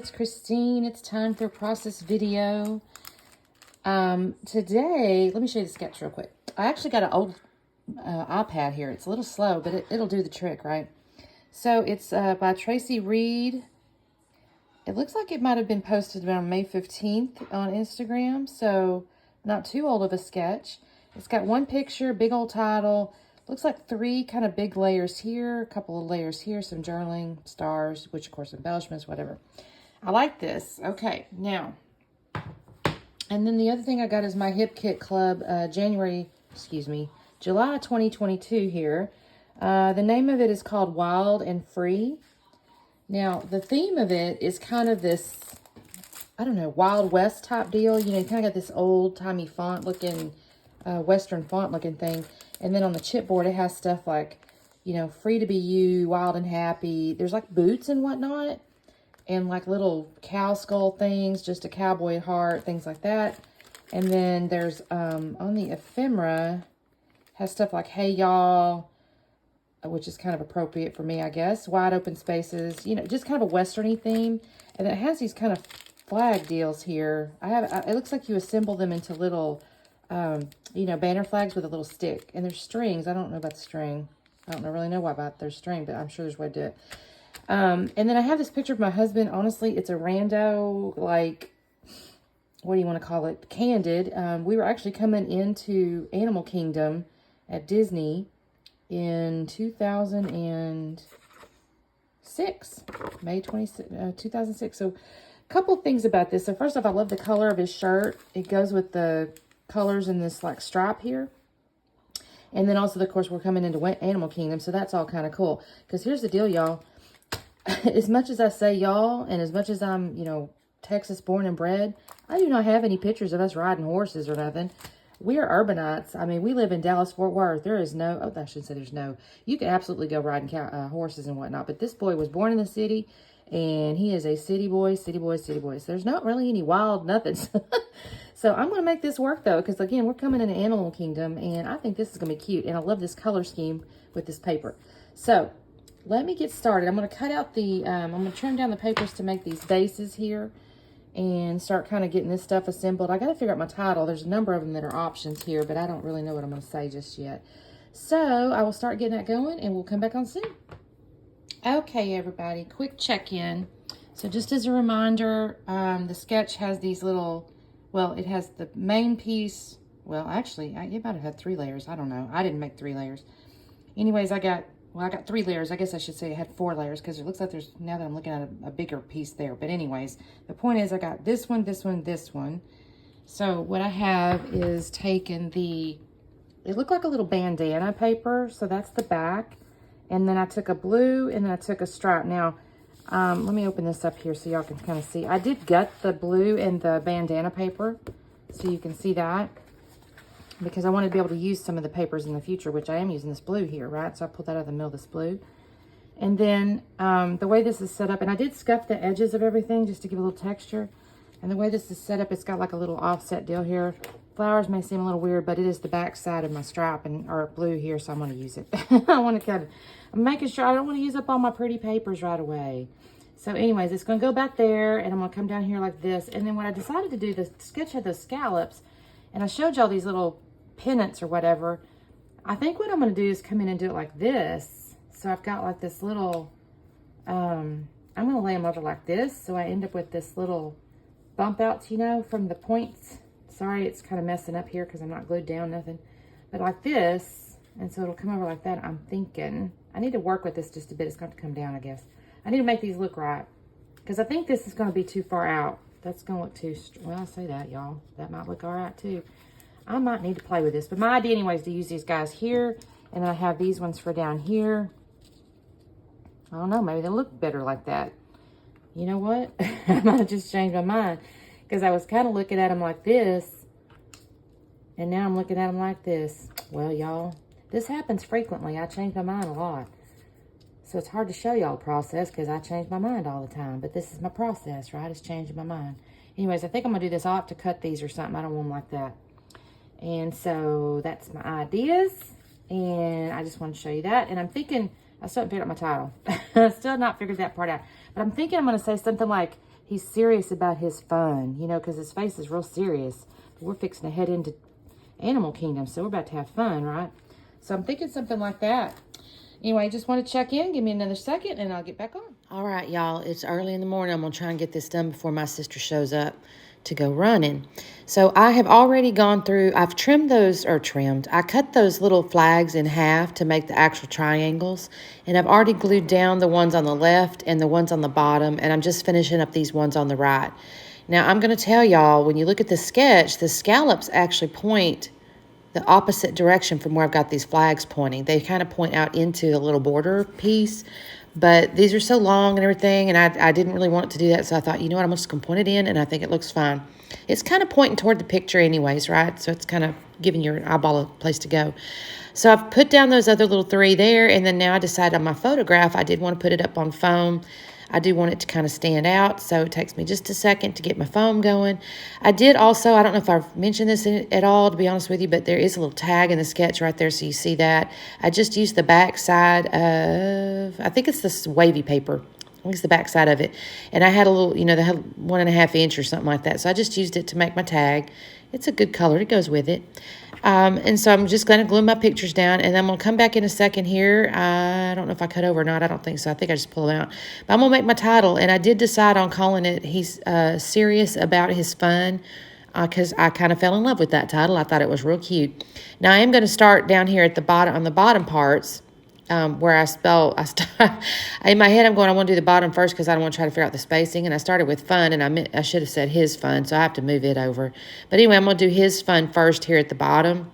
it's Christine. It's time for a process video. Today, let me show you the sketch real quick. I actually got an old iPad here. It's a little slow, but it'll do the trick, right? So it's by Tracy Reed. It looks like it might have been posted around May 15th on Instagram, so not too old of a sketch. It's got one picture, big old title. Looks like 3 kind of big layers here, a couple of layers here, some journaling, stars, which of course embellishments, whatever. I like this. Okay, now, and then the other thing I got is my Hip Kit Club July 2022 here. The name of it is called Wild and Free. Now, the theme of it is kind of this, I don't know, Wild West type deal. You know, you kind of got this old-timey font-looking, Western font-looking thing. And then on the chipboard, it has stuff like, you know, free to be you, wild and happy. There's like boots and whatnot. And like little cow skull things, just a cowboy heart, things like that. And then there's, on the ephemera, has stuff like, hey, y'all, which is kind of appropriate for me, I guess. Wide open spaces, you know, just kind of a Western-y theme. And it has these kind of flag deals here. It looks like you assemble them into little, you know, banner flags with a little stick. And there's strings. I don't know about the string. I don't really know why about there's string, but I'm sure there's a way to do it. And then I have this picture of my husband. Honestly, it's a rando, like, what do you want to call it? Candid. We were actually coming into Animal Kingdom at Disney in 2006, May 26, 2006. So a couple things about this. So first off, I love the color of his shirt. It goes with the colors in this like stripe here. And then also, of course, we're coming into Animal Kingdom. So that's all kind of cool. Because here's the deal, y'all. As much as I say y'all, and as much as I'm, you know, Texas born and bred, I do not have any pictures of us riding horses or nothing. We are urbanites. I mean, we live in Dallas-Fort Worth. There is no, oh, I shouldn't say there's no. You can absolutely go riding horses and whatnot. But this boy was born in the city, and he is a city boy, city boy, city boy. So there's not really any wild nothings. So I'm going to make this work, though, because, again, we're coming into Animal Kingdom, and I think this is going to be cute. And I love this color scheme with this paper. So let me get started. I'm going to cut out the, I'm going to trim down the papers to make these bases here and start kind of getting this stuff assembled. I got to figure out my title. There's a number of them that are options here, but I don't really know what I'm going to say just yet. So I will start getting that going, and we'll come back on soon. Okay, everybody, quick check-in. So just as a reminder, the sketch has these little, well, it has the main piece. Well, actually, it might have had 3 layers. I don't know. I didn't make 3 layers. Anyways, I got 3 layers. I guess I should say it had 4 layers because it looks like there's, now that I'm looking at a bigger piece there. But anyways, the point is I got this one, this one, this one. So what I have is taken it looked like a little bandana paper. So that's the back. And then I took a blue and then I took a stripe. Now, let me open this up here so y'all can kind of see. I did gut the blue and the bandana paper so you can see that, because I wanted to be able to use some of the papers in the future, which I am using this blue here, right? So I pulled that out of the middle of this blue. And then the way this is set up, and I did scuff the edges of everything just to give a little texture. And the way this is set up, it's got like a little offset deal here. Flowers may seem a little weird, but it is the back side of my stripe or blue here, so I'm going to use it. I want to kind of, I'm making sure I don't want to use up all my pretty papers right away. So anyways, it's going to go back there, and I'm going to come down here like this. And then what I decided to do, the sketch had those scallops, and I showed y'all these little pennants or whatever. I think what I'm going to do is come in and do it like this. So I've got like this little, I'm going to lay them over like this. So I end up with this little bump outs, you know, from the points. Sorry, it's kind of messing up here because I'm not glued down, nothing. But like this, and so it'll come over like that. I'm thinking, I need to work with this just a bit. It's going to come down, I guess. I need to make these look right, because I think this is going to be too far out. That's going to look too, well, I say that, y'all. That might look all right, too. I might need to play with this. But my idea, anyway, is to use these guys here. And then I have these ones for down here. I don't know. Maybe they'll look better like that. You know what? I might have just changed my mind. Because I was kind of looking at them like this. And now I'm looking at them like this. Well, y'all, this happens frequently. I change my mind a lot. So it's hard to show y'all the process because I change my mind all the time. But this is my process, right? It's changing my mind. Anyways, I think I'm going to do this. I'll have to cut these or something. I don't want them like that. And so that's my ideas. And I just want to show you that. And I'm thinking, I still haven't figured out my title. I still have not figured that part out. But I'm thinking I'm going to say something like, he's serious about his fun, you know, because his face is real serious. We're fixing to head into Animal Kingdom, so we're about to have fun, right? So I'm thinking something like that. Anyway, just want to check in. Give me another second, and I'll get back on. All right, y'all. It's early in the morning. I'm going to try and get this done before my sister shows up to go running. So I have already gone through, I've trimmed those, or trimmed. I cut those little flags in half to make the actual triangles. And I've already glued down the ones on the left and the ones on the bottom. And I'm just finishing up these ones on the right. Now, I'm going to tell y'all, when you look at the sketch, the scallops actually point the opposite direction from where I've got these flags pointing. They kind of point out into the little border piece, but these are so long and everything, and I didn't really want to do that, so I thought, you know what, I'm just going to point it in, and I think it looks fine. It's kind of pointing toward the picture anyways, right? So it's kind of giving your eyeball a place to go. So I've put down those other little three there, and then now I decided on my photograph, I did want to put it up on foam. I do want it to kind of stand out, so it takes me just a second to get my foam going. I did also, I don't know if I've mentioned this at all, to be honest with you, but there is a little tag in the sketch right there, so you see that. I just used the back side of, I think it's this wavy paper. I think it's the back side of it. And I had a little, you know, they had 1.5 inch or something like that, so I just used it to make my tag. It's a good color. It goes with it. And so I'm just going to glue my pictures down, and I'm going to come back in a second here. I don't know if I cut over or not. I don't think so. I think I just pulled it out. But I'm going to make my title, and I did decide on calling it He's Serious About His Fun, because I kind of fell in love with that title. I thought it was real cute. Now, I am going to start down here at the bottom, on the bottom parts, where in my head, I'm going, I want to do the bottom first because I don't want to try to figure out the spacing. And I started with fun, and I should have said his fun, so I have to move it over. But anyway, I'm going to do his fun first here at the bottom.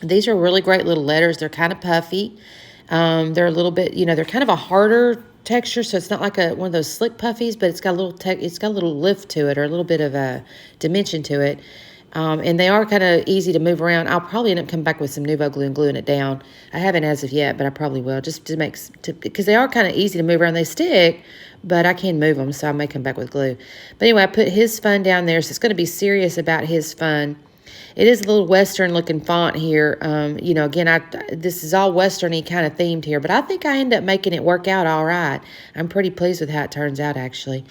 These are really great little letters. They're kind of puffy. They're a little bit, you know, they're kind of a harder texture, so it's not like one of those slick puffies, but it's got a little lift to it, or a little bit of a dimension to it. And they are kind of easy to move around. I'll probably end up coming back with some Nuvo glue and gluing it down. I haven't as of yet, but I probably will, just to make, because they are kind of easy to move around. They stick, but I can move them, so I may come back with glue. But anyway, I put his fun down there, so it's going to be serious about his fun. It is a little Western-looking font here. You know, again, this is all Western-y kind of themed here, but I think I end up making it work out all right. I'm pretty pleased with how it turns out, actually.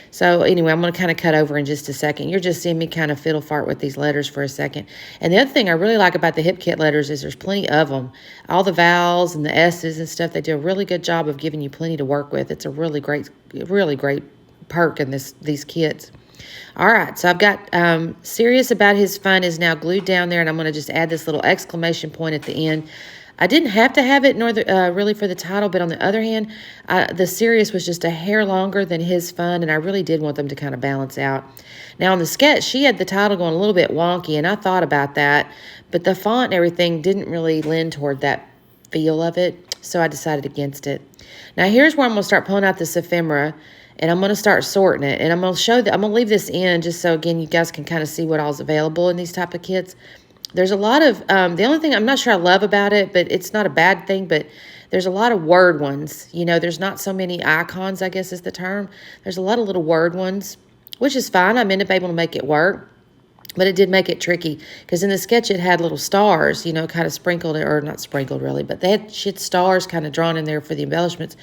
So anyway, I'm going to kind of cut over in just a second. You're just seeing me kind of fiddle fart with these letters for a second. And the other thing I really like about the Hip Kit letters is there's plenty of them. All the vowels and the S's and stuff, they do a really good job of giving you plenty to work with. It's a really great perk in these kits. All right, so I've got Serious About His Fun is now glued down there, and I'm going to just add this little exclamation point at the end. I didn't have to have it really for the title, but on the other hand, the Serious was just a hair longer than His Fun, and I really did want them to kind of balance out. Now, on the sketch, she had the title going a little bit wonky, and I thought about that, but the font and everything didn't really lend toward that feel of it, so I decided against it. Now, here's where I'm going to start pulling out this ephemera, and I'm going to start sorting it, and I'm going to leave this in just so, again, you guys can kind of see what all's available in these type of kits. There's a lot of, the only thing I'm not sure I love about it, but it's not a bad thing, but there's a lot of word ones. You know, there's not so many icons, I guess is the term. There's a lot of little word ones, which is fine. I'm ended up able to make it work. But it did make it tricky because in the sketch it had little stars, you know, kind of sprinkled, or not sprinkled really, but they had stars kind of drawn in there for the embellishments.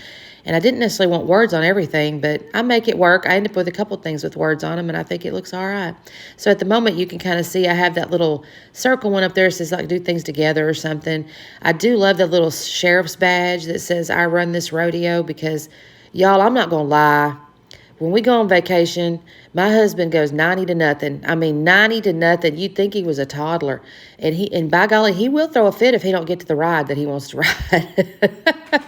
And I didn't necessarily want words on everything, but I make it work. I end up with a couple things with words on them, and I think it looks all right. So at the moment, you can kind of see I have that little circle one up there that says, like, do things together or something. I do love the little sheriff's badge that says, I run this rodeo, because, y'all, I'm not going to lie. When we go on vacation, my husband goes 90 to nothing. I mean, 90 to nothing. You'd think he was a toddler. And by golly, he will throw a fit if he don't get to the ride that he wants to ride.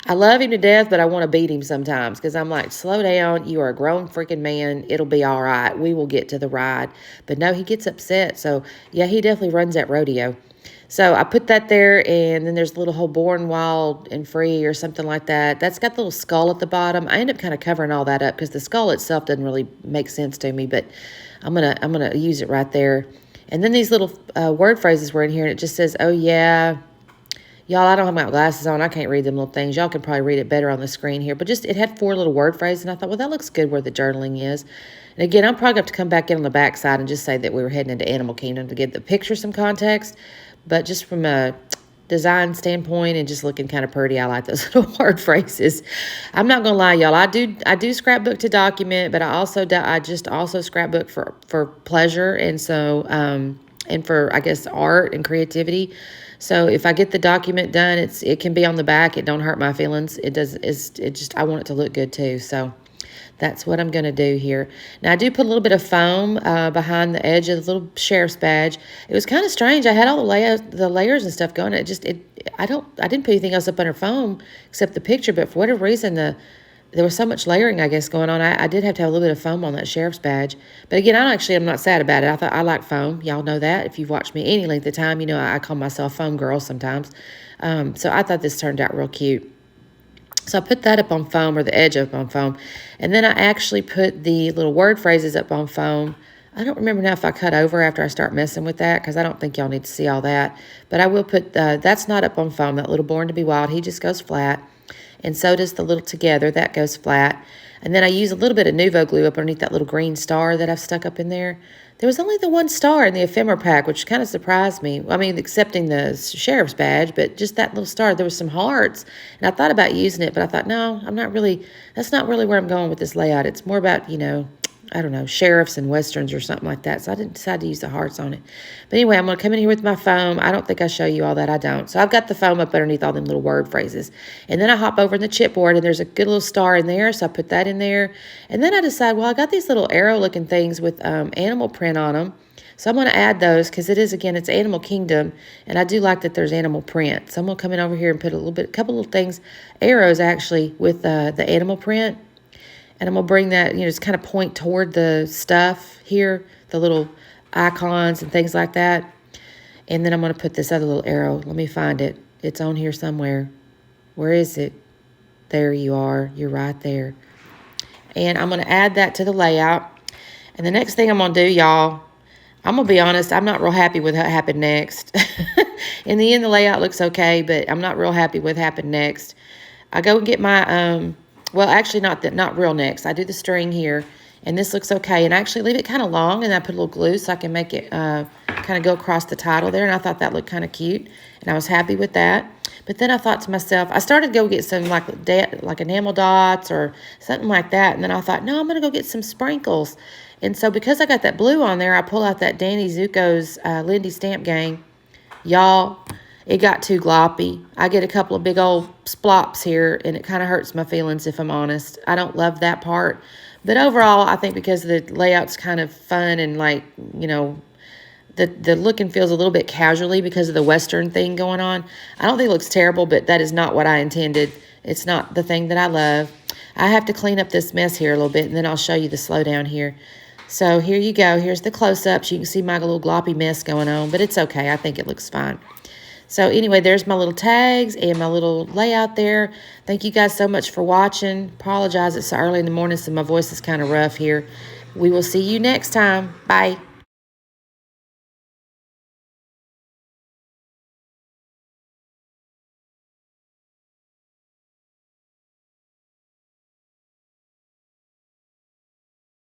I love him to death, but I want to beat him sometimes because I'm like, slow down. You are a grown freaking man. It'll be all right. We will get to the ride. But no, he gets upset. So, yeah, he definitely runs that rodeo. So I put that there, and then there's a little whole born wild and free or something like that. That's got the little skull at the bottom. I end up kind of covering all that up because the skull itself doesn't really make sense to me, but I'm gonna use it right there. And then these little word phrases were in here, and it just says, oh, yeah. Y'all, I don't have my glasses on. I can't read them little things. Y'all can probably read it better on the screen here. But just it had 4 little word phrases, and I thought, well, that looks good where the journaling is. And again, I'm probably going to have to come back in on the back side and just say that we were heading into Animal Kingdom to give the picture some context. But just from a design standpoint and just looking kind of pretty. I like those little word phrases. I'm not gonna lie, y'all. I do scrapbook to document, but I just also scrapbook for pleasure, and so and for, I guess, art and creativity. So if I get the document done, it can be on the back. It don't hurt my feelings. I want it to look good too. So that's what I'm going to do here. Now, I do put a little bit of foam behind the edge of the little sheriff's badge. It was kind of strange. I had all the layers and stuff going. I didn't put anything else up under foam except the picture, but for whatever reason, there was so much layering, I guess, going on. I did have to have a little bit of foam on that sheriff's badge. But again, I'm not sad about it. I like foam. Y'all know that. If you've watched me any length of time, you know I call myself foam girl sometimes. So I thought this turned out real cute. So I put that up on foam, or the edge up on foam. And then I actually put the little word phrases up on foam. I don't remember now if I cut over after I start messing with that, because I don't think y'all need to see all that. But I will put, that's not up on foam. That little Born to Be Wild, he just goes flat. And so does the little Together, that goes flat. And then I use a little bit of Nuvo glue up underneath that little green star that I've stuck up in there. There was only the one star in the ephemera pack, which kind of surprised me. I mean, excepting the sheriff's badge, but just that little star. There was some hearts, and I thought about using it, but I thought, no, that's not really where I'm going with this layout. It's more about, I don't know, sheriffs and westerns or something like that. So I didn't decide to use the hearts on it. But anyway, I'm going to come in here with my foam. I don't think I show you all that. I don't. So I've got the foam up underneath all them little word phrases. And then I hop over in the chipboard, and there's a good little star in there. So I put that in there. And then I decide, well, I got these little arrow-looking things with animal print on them. So I'm going to add those because it's Animal Kingdom. And I do like that there's animal print. So I'm going to come in over here and put a couple little things, arrows actually, with the animal print. And I'm going to bring that, just kind of point toward the stuff here, the little icons and things like that. And then I'm going to put this other little arrow. Let me find it. It's on here somewhere. Where is it? There you are. You're right there. And I'm going to add that to the layout. And the next thing I'm going to do, y'all, I'm going to be honest, I'm not real happy with what happened next. In the end, the layout looks okay, but I'm not real happy with what happened next. I go and get my... well, actually, not real next. I do the string here, and this looks okay. And I actually leave it kind of long, and I put a little glue so I can make it kind of go across the title there. And I thought that looked kind of cute, and I was happy with that. But then I thought to myself, I started to go get some like enamel dots or something like that. And then I thought, no, I'm going to go get some sprinkles. And so because I got that blue on there, I pull out that Danny Zuko's Lindy Stamp Gang. Y'all... it got too gloppy. I get a couple of big old splops here, and it kind of hurts my feelings, if I'm honest. I don't love that part. But overall, I think because the layout's kind of fun and, the look and feels a little bit casually because of the Western thing going on. I don't think it looks terrible, but that is not what I intended. It's not the thing that I love. I have to clean up this mess here a little bit, and then I'll show you the slowdown here. So here you go. Here's the close-ups. You can see my little gloppy mess going on, but it's okay. I think it looks fine. So anyway, there's my little tags and my little layout there. Thank you guys so much for watching. Apologize, it's so early in the morning, so my voice is kind of rough here. We will see you next time. Bye.